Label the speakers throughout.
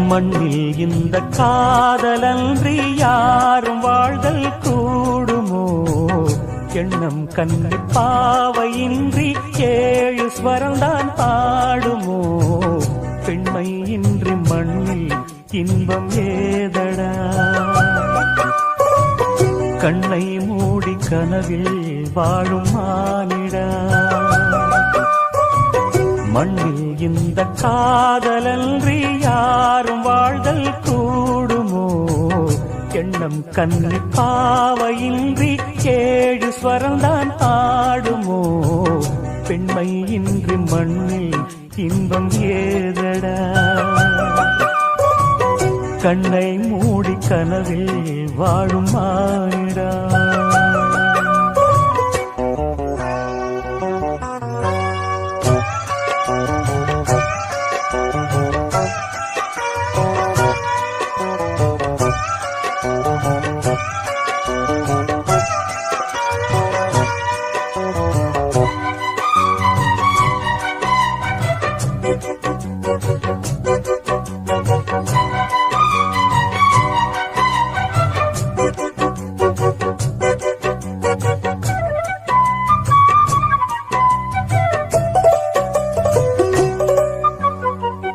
Speaker 1: மண்ணில் இந்த காதலன்றி யாரும் வாழ்தல் கூடுமோ? எண்ணம் கண்ணி பாவையின்றி 7 ஸ்வரம்தான் பாடுமோ? பெண்மை இன்றி மண்ணில் இன்பம் ஏதடா? கண்ணை மூடி கனவில் வாழும் மானிடா. மண்ணில் இந்த காதலன்றி யாரும் வாழ்தல் கூடுமோ? எண்ணம் கண்ணி பாவையின்றி 7 ஸ்வரம்தான் ஆடுமோ? பெண்மை இன்றி மண்ணில் இன்பம் ஏதடா? கண்ணை மூடி கனவில் வாழும் மானிடா.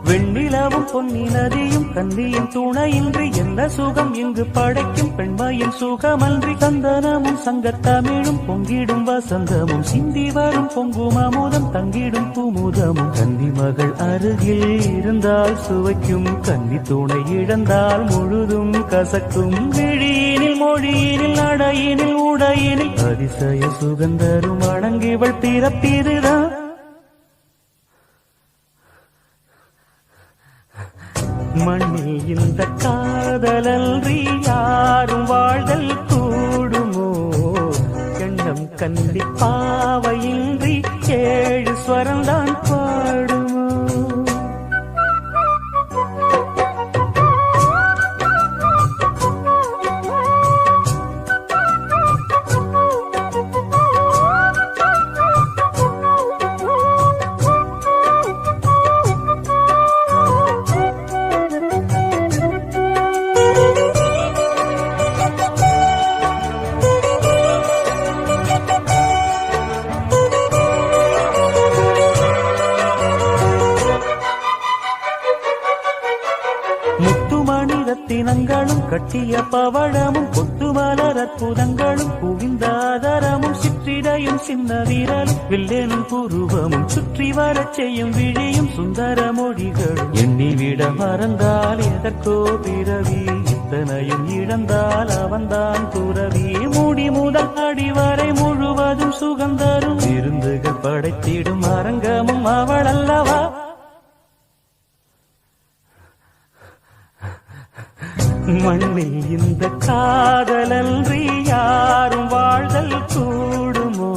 Speaker 1: வெண்ணிலவும் பொன்னி நதியும் கன்னியின் துணையின்றி எந்த சுகம் இங்கு படைக்கும்? பெண்மையின் சுகமன்றி சந்தனமும் சங்கத்தமிழும் பொங்கிடும் வசந்தமும் சிந்தி வரும் பொங்கும் அமுதம் தங்கிடும் பூமுதமும். கன்னி மகள் அருகில் இருந்தால் சுவைக்கும், கன்னி துணை இழந்தால் முழுதும் கசக்கும். விழியினில் மொழியினில் நடையினில் உடையினில் அதிசய சுகந்தரும் அடங்கிவள் பிறப்பிதுதான். மண்ணில் இந்த காதலன்றி யாரும் வாழ்தல் கூடுமோ? எண்ணம் கண்டி பாவையின்றி 7 ஸ்வரம்தான் பாடுமோ? முத்துமணி ரத்தினங்களும் கட்டிய பவழமும் கொத்துமலர் அற்புதங்களும் குவிந்த ஆதரமும் சிற்றிடையும் சின்ன வீரலும் வில்லேனும் புருவமும் சுற்றி வரச் செய்யும் விழியும் சுந்தர மொழிகளும். எண்ணிவிட மறந்தால் எதற்கோ பிறவி, இத்தனையும் இழந்தால் அவன்தான் துறவி. முடி முதல் அடிவரை முழுவதும் சுகந்தரும் விருந்துகள் படைத்திடும் அரங்கமும் அவள் அல்லவா? மண்ணில் இந்த காதலன்றி யாரும் வாழ்தல் கூடுமோ?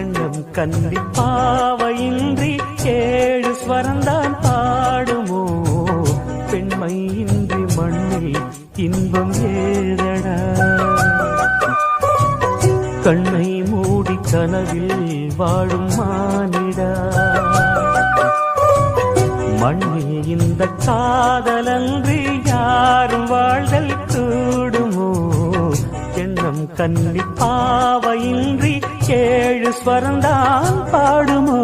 Speaker 1: எண்ணம் கண்டி பாவையின்றி 7 ஸ்வரம்தான் பாடுமோ? பெண்மை இன்றி மண்ணில் இன்பம் ஏதடா? கண்ணை மூடி கனவில் வாழும் மானிடா. மண்ணில் இந்த காதலன்றி யாரும் வாழ்தல் கூடுமோ? எண்ணம் கண்ணி பாவையின்றி 7 ஸ்வரம்தான் பாடுமோ?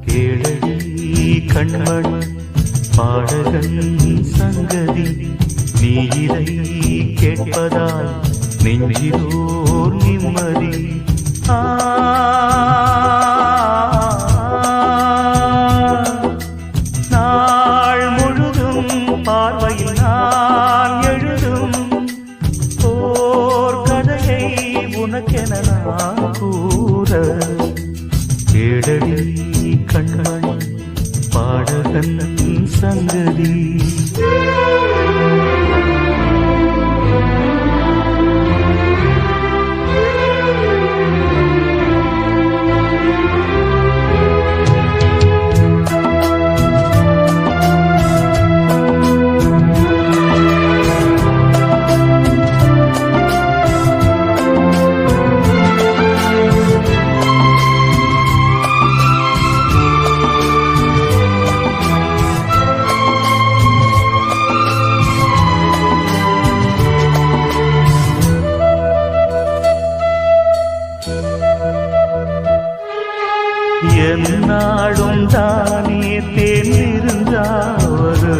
Speaker 1: கேளடி கண்மணி பாடகன் சங்கதி, நீ இதை கேட்பதால் நெஞ்சிலோர் நிம்மதி. நாள் முழுதும் பார்வையில் நான் எழுதும் ஓர் கதையை உனக்கென நான் கூற. கேளடி கண்மணி பாடகன் சங்கதி. என்னாடும் தானே தேர்ந்திருந்தாவது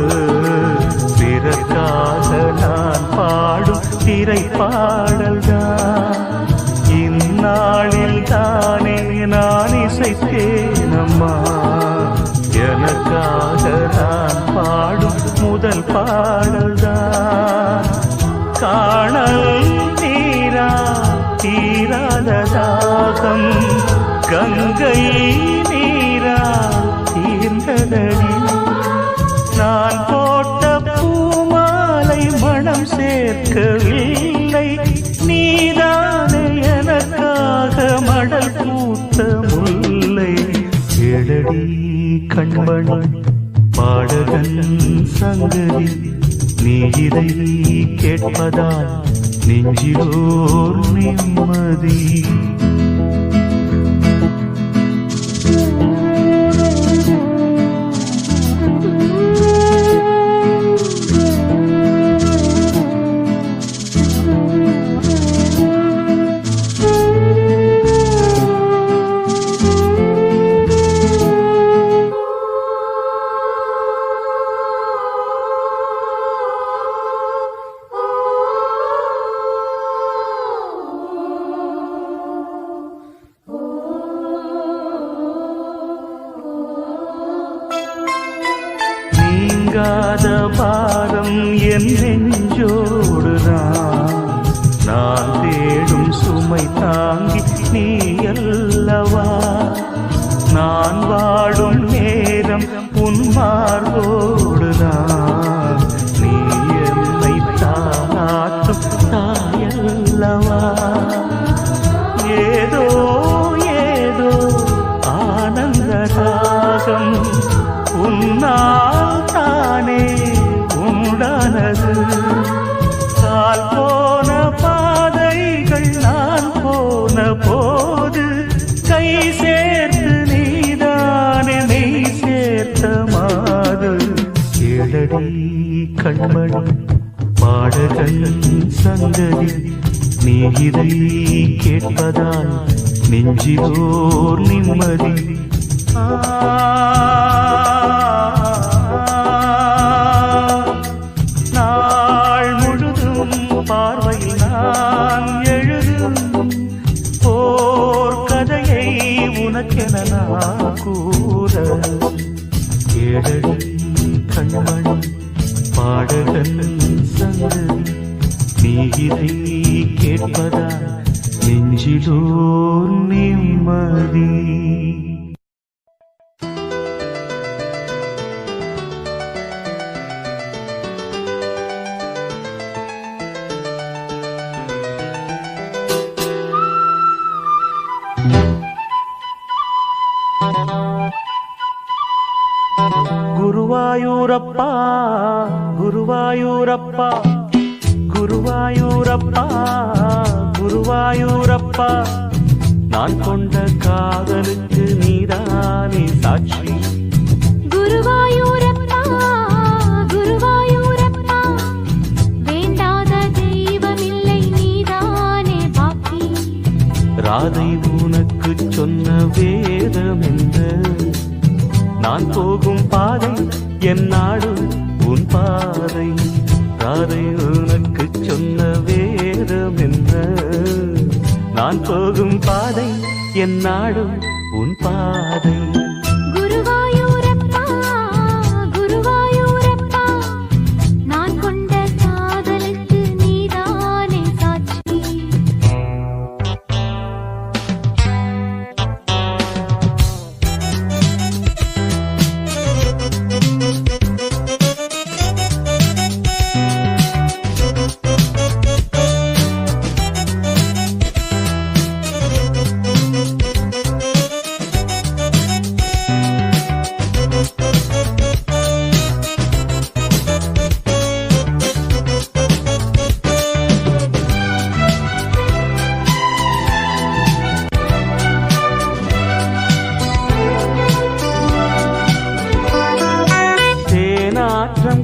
Speaker 1: பிறக்காக நான் பாடும் திரைப்பாடல்தான் இந்நாளில் தானே நான் இசைத்தேனம்மா எனக்காக நான் பாடும் முதல் பாடல்தான் காணல் நீரா தீராத தாகம் கங்கை நீரா தீர்ந்ததடி நான் போட்ட பூமாலை மனம் சேர்க்கவில்லை நீதானே எனக்காக மடல் பூத்த முல்லை எழடி கண்மணி பாடகன் சங்கதி நீ இதை கேட்பதால் நெஞ்சிலோர் நிம்மதி நீங்காத பாரம் என் நெஞ்சோடுதான் நான் தேடும் சுமை தாங்கி நீ அல்லவா நான் வாடும் நேரம் உன் மார்போடுதான் நீ என்னை தானாற்றும் தாயல்லவா ஏதோ ஏதோ ஆனந்த ராகம் உன்னால் தானே உண்டானது கால் போன பாதைகள் நான் போன போது கை சேர்த்து நீதானே நெய் சேர்த்த மாது எழடி கண்மணி பாடகன் சங்கதி நீ இதை கேட்பதால் நெஞ்சிலோர் நிம்மதி நாள் முழுதும் பார்வையில் நான் எழுதும் ஓர் கதையை உனக்கென நான் கூற ஏழடி கண்மணி பாடகன் சங்கதி நீ இதை கேட்பதால் நெஞ்சிலோர் நிம்மதி குருவாயூரப்பா குருவாயூரப்பா குருவாயூரப்பா குருவாயூரப்பா நான் கொண்ட காதலுக்கு நீதானே சாட்சி
Speaker 2: குருவாயூரப்பா குருவாயூரப்பா வேண்டாத தெய்வமில்லை நீதானே பாக்கி
Speaker 1: ராதை உனக்கு சொன்ன வேதம் என்ன நான் போகும் பாதை என் நாடு உன் பாதை ராதை உனக்கு சொன்ன வேதம் என்ன நான் போகும் பாதை என் நாடு உன் பாதை
Speaker 2: குருவாயூரப்பா குருவாயூரப்பா நான் கொண்ட காதலுக்கு நீதானே சாட்சி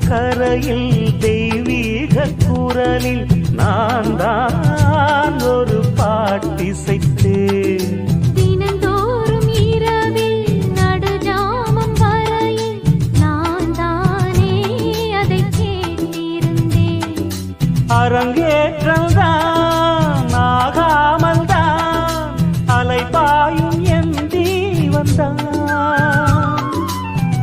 Speaker 2: கரையில் தெய்வீக குரலில் நான் தான் ஒரு பாட்டிசைத்தேன் தினந்தோறும் இரவில்
Speaker 1: வந்தான்.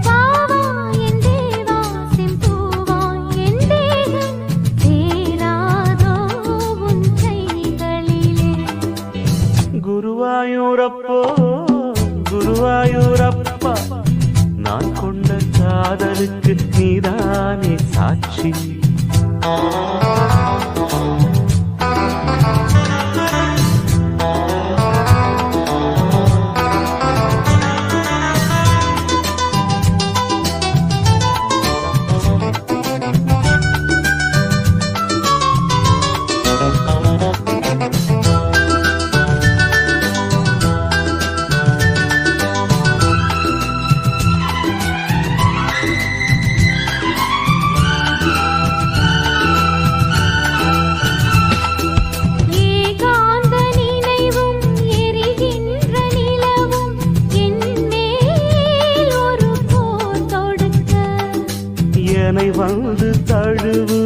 Speaker 2: வாவா என் தேவா செம்பூவா என் தேகம் சேராதோ உன் கைகளிலே.
Speaker 1: குருவாயூரப்போ குருவாயூரப்பா, நான் கொண்ட காதலுக்கு நீதானே சாட்சி.
Speaker 2: ஏகாந்த நினைவும் எரிகின்ற நிலவும் என் மேல் ஒரு போர் தொடுக்க.
Speaker 1: என்னை வந்து தழுவு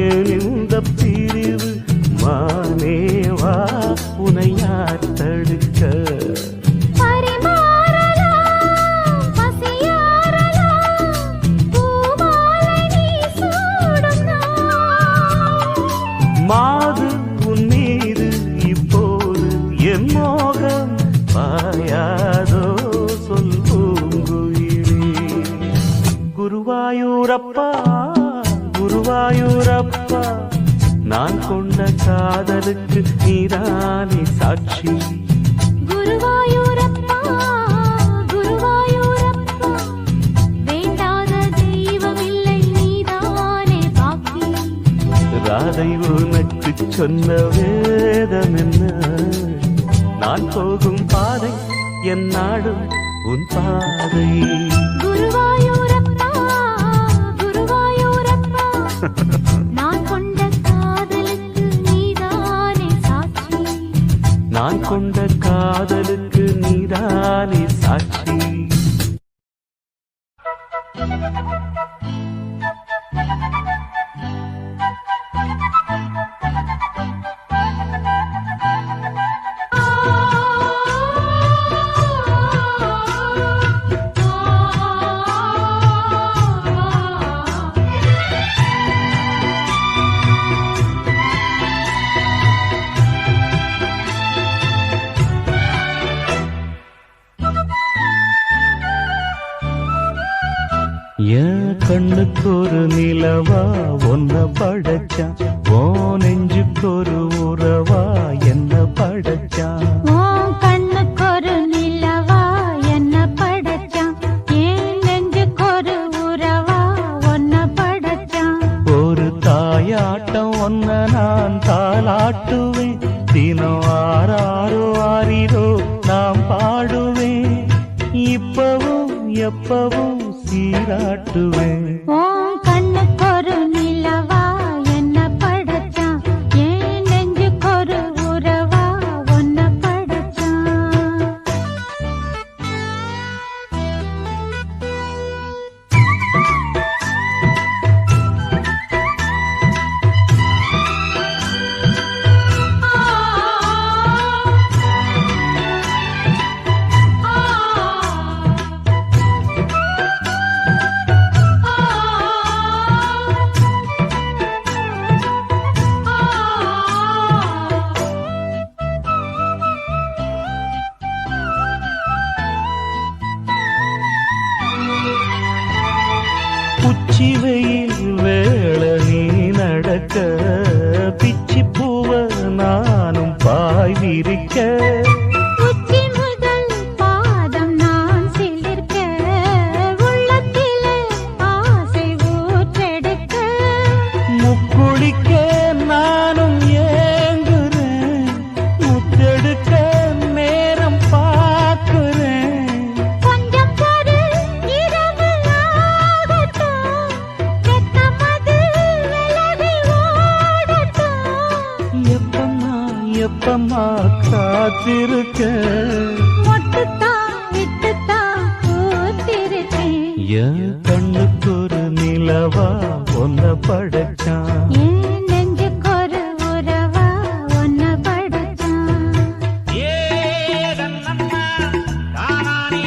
Speaker 1: ஏன் இந்த பிரிவு, மானேவா உனை யார் தடுக்க.
Speaker 2: பரிமாறலாம் பசியாறலாம் பூமாலை நீ சூடும் நாள்.
Speaker 1: மாது உன் மீது இப்போது என் மோகம் பாயாதோ சொல் பூங்குயிலே. குருவாயூரப்பா குருவாயூரப்பா, நான் கொண்ட காதலுக்கு நீதானே சாட்சி.
Speaker 2: குருவாயூரப்பா குருவாயூரப்பா, வேண்டாத தெய்வமில்லை நீதானே பாக்கி.
Speaker 1: ராதை உனக்கு சொன்ன வேதம் என்ன, நான் போகும் பாதை என் நாடும் உன் பாதை.
Speaker 2: குருவாயூரப்பா குருவாயூரப்பா, நான் கொண்ட காதலுக்கு நீதானே சாட்சி.
Speaker 1: நான் கொண்ட காதலுக்கு நீதானே சாட்சி. என் கண்ணுக்கு ஒரு நிலவா ஒன்ன படைச்சான், ஓ நெஞ்சுக்கு ஒரு உறவா என்ன படைச்சான்.
Speaker 2: உன் கண்ணுக்கு ஒரு நிலவா என்ன படைச்சான், என் நெஞ்சுக்கு ஒரு உறவா உன்னை படைச்சான்.
Speaker 1: ஒரு தாயாட்டம் ஒன்ன நான் தாளாட்டுவேன், தினம் ஆறாரோ ஆறிரோ நாம் பாடுவேன், இப்பவும் எப்பவும் சீராட்டுவேன்.
Speaker 2: உன் கண்ணுக்கு ஒரு நிலவா என்ன படைச்சான், என் நெஞ்சுக்கு ஒரு உறவா உன்னை படைச்சான்.
Speaker 1: உச்சி வெயில் வேள நீ நடக்க, பிச்சி பூவ நானும் பாய் விரிக்க.
Speaker 2: உச்சி முதல் பாதம் நான் சிலிர்க்க, உள்ளத்திலே ஆசை ஊற்றெடுக்க.
Speaker 1: முக்குளிக்க நானும் ஏங்குறேன், முத்தெடுக்க நேரம் பார்க்கிறேன்.
Speaker 2: கொஞ்சம் பொறு இரவு ஆகட்டும், வெட்கமது விலகி ஓடட்டும்.
Speaker 1: எப்பம்மா காத்திருக்க,
Speaker 2: மொட்டுத்தான் விட்டுத்தான் பூத்திருக்கேன்.
Speaker 1: என் கண்ணுக்கு ஒரு நிலவா ஒன்ன படைச்சான்.
Speaker 2: என் நெஞ்சுக்கு ஒரு உறவா உன்னை படைச்சான்.
Speaker 1: ஏ தன்னம்மா தானானே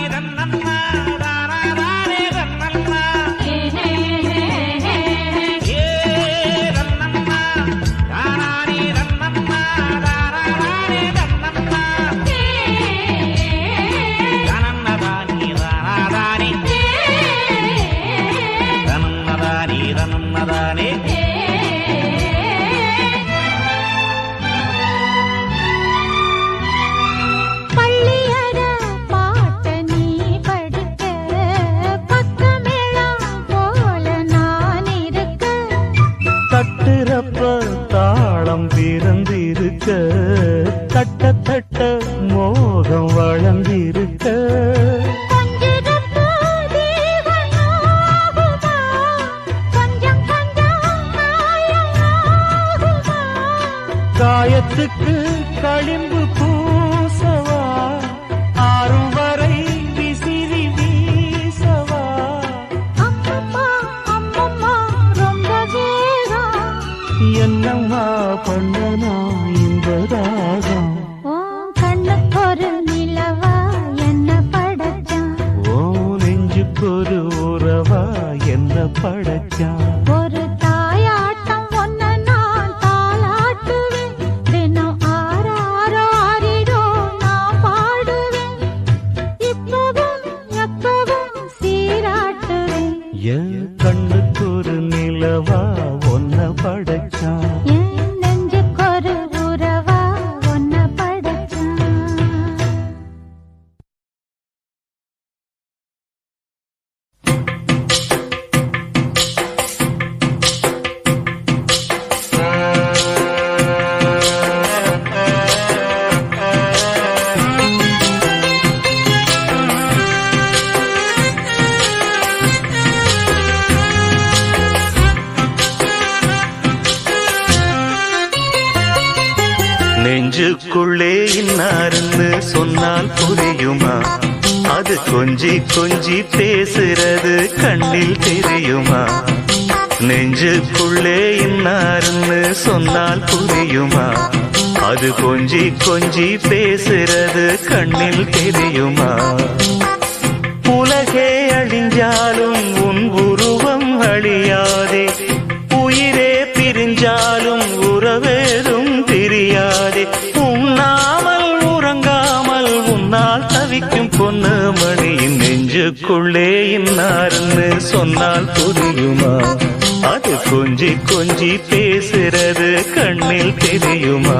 Speaker 3: சொன்னால் புரியுமா? அது கொஞ்சி கொஞ்சி பேசுறது கண்ணில் தெரியுமா? நெஞ்சுக்குள்ளே இன்னாருன்னு சொன்னால் புரியுமா? அது கொஞ்சி கொஞ்சி பேசுறது கண்ணில் தெரியுமா? உலகே அழிஞ்சாலும் உன் உருவம் அழியாதே, உயிரே பிரிஞ்சாலும் உறவேதும் தெரியாதே. உண்ணாமல் உறங்காமல் உன்னால் தவிக்கும் பொண்ணு மணியின் நெஞ்சுக்குள்ளே இன்னாருன்னு சொன்னால் புரியுமா? அது கொஞ்சி கொஞ்சி பேசுறது கண்ணில் தெரியுமா?